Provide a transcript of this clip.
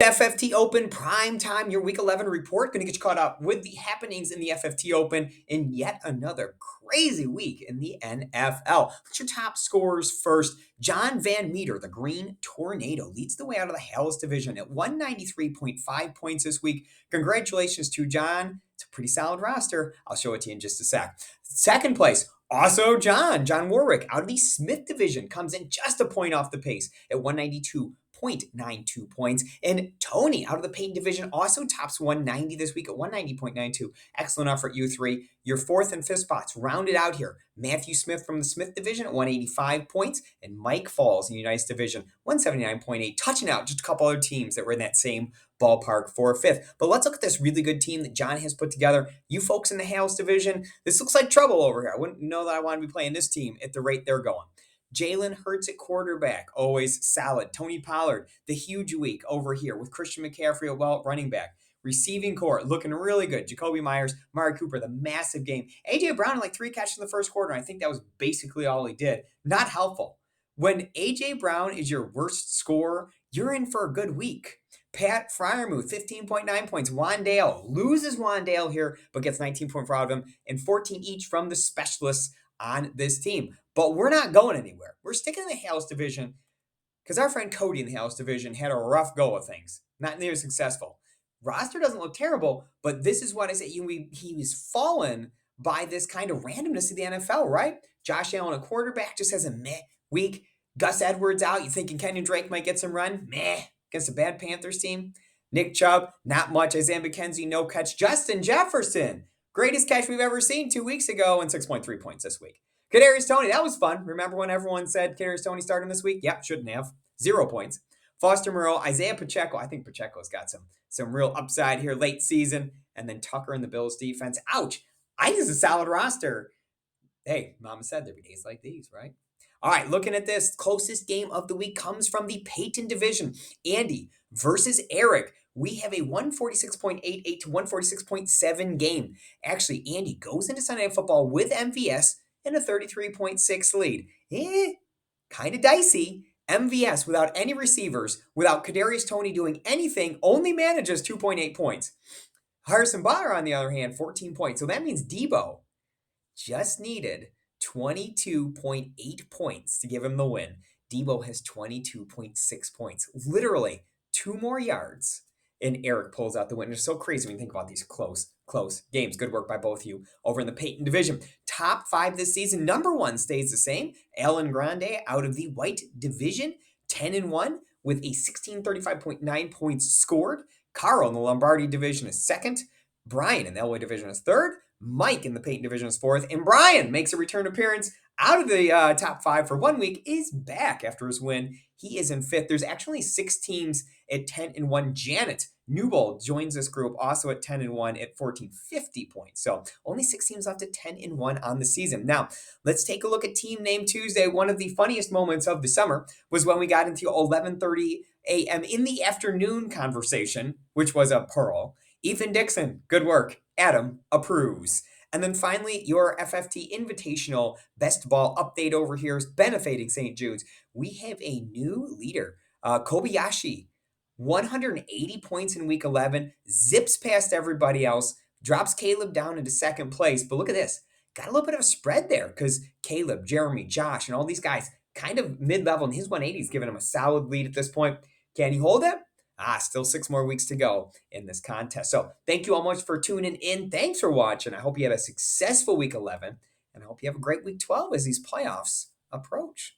FFT Open prime time, your week 11 report. Going to get you caught up with the happenings in the FFT Open in yet another crazy week in the NFL. What's your top scorers first? John Van Meter, the Green Tornado, leads the way out of the Hallis division at 193.5 points this week. Congratulations to John. It's a pretty solid roster. I'll show it to you in just a sec. Second place, also John Warwick out of the Smith division comes in just a point off the pace at 192.92 points. And Tony out of the Peyton division also tops 190 this week at 190.92. Excellent effort, you three. Your fourth and fifth spots rounded out here. Matthew Smith from the Smith division at 185 points, and Mike Falls in the United division, 179.8, touching out just a couple other teams that were in that same ballpark for fifth. But let's look at this really good team that John has put together. You folks in the Hales division, this looks like trouble over here. I wouldn't know that I want to be playing this team at the rate they're going. Jalen Hurts at quarterback, always solid. Tony Pollard, the huge week over here with Christian McCaffrey at running back. Receiving core, looking really good. Jacoby Myers, Mari Cooper, the massive game. A.J. Brown had like 3 catches in the first quarter, and I think that was basically all he did. Not helpful. When A.J. Brown is your worst scorer, you're in for a good week. Pat Fryermuth, 15.9 points. Wandale loses Wandale here, but gets 19.4 out of him, and 14 each from the specialists on this team. But we're not going anywhere. We're sticking in the Hales division because our friend Cody in the Hales division had a rough go of things. Not nearly successful. Roster doesn't look terrible, but this is what I said. He was fallen by this kind of randomness of the NFL, right? Josh Allen, a quarterback, just has a meh week. Gus Edwards out. You thinking Kenyon Drake might get some run? Meh. Against a bad Panthers team. Nick Chubb, not much. Isaiah McKenzie, no catch. Justin Jefferson, greatest catch we've ever seen 2 weeks ago, and 6.3 points this week. Kadarius Toney, that was fun. Remember when everyone said Kadarius Toney starting this week? Yep, shouldn't have. 0 points. Foster Moreau, Isaiah Pacheco. I think Pacheco's got some real upside here late season. And then Tucker in the Bills defense. Ouch. I think it's a solid roster. Hey, Mama said there'd be days like these, right? All right, looking at this, closest game of the week comes from the Peyton division. Andy versus Eric. We have a 146.88 to 146.7 game. Actually, Andy goes into Sunday Night Football with MVS and a 33.6 lead. Kind of dicey. MVS without any receivers, without Kadarius Toney doing anything, only manages 2.8 points. Harrison Butler, on the other hand, 14 points. So that means Debo just needed 22.8 points to give him the win. Debo has 22.6 points. Literally 2 more yards. And Eric pulls out the win. It's so crazy when you think about these close games. Good work by both of you over in the Peyton division. Top 5 this season. Number 1 stays the same. Alan Grande out of the White division. 10-1 with a 1635.9 points scored. Carl in the Lombardi division is second. Brian in the Elway division is third. Mike in the Peyton division is fourth. And Brian makes a return appearance out of the top 5 for 1 week, is back after his win. He is in fifth. There's actually 6 teams at 10-1. Janet Newbold joins this group also at 10-1 at 1450 points. So only 6 teams left at 10-1 on the season. Now, let's take a look at Team Name Tuesday. One of the funniest moments of the summer was when we got into 11:30 a.m. in the afternoon conversation, which was a pearl. Ethan Dixon, good work. Adam approves. And then finally, your FFT Invitational Best Ball update over here is benefiting St. Jude's. We have a new leader, Kobayashi, 180 points in week 11, zips past everybody else, drops Caleb down into second place. But look at this. Got a little bit of a spread there because Caleb, Jeremy, Josh, and all these guys kind of mid-level, and his 180 is giving him a solid lead at this point. Can he hold it? Still 6 more weeks to go in this contest. So thank you all much for tuning in. Thanks for watching. I hope you had a successful week 11, and I hope you have a great week 12 as these playoffs approach.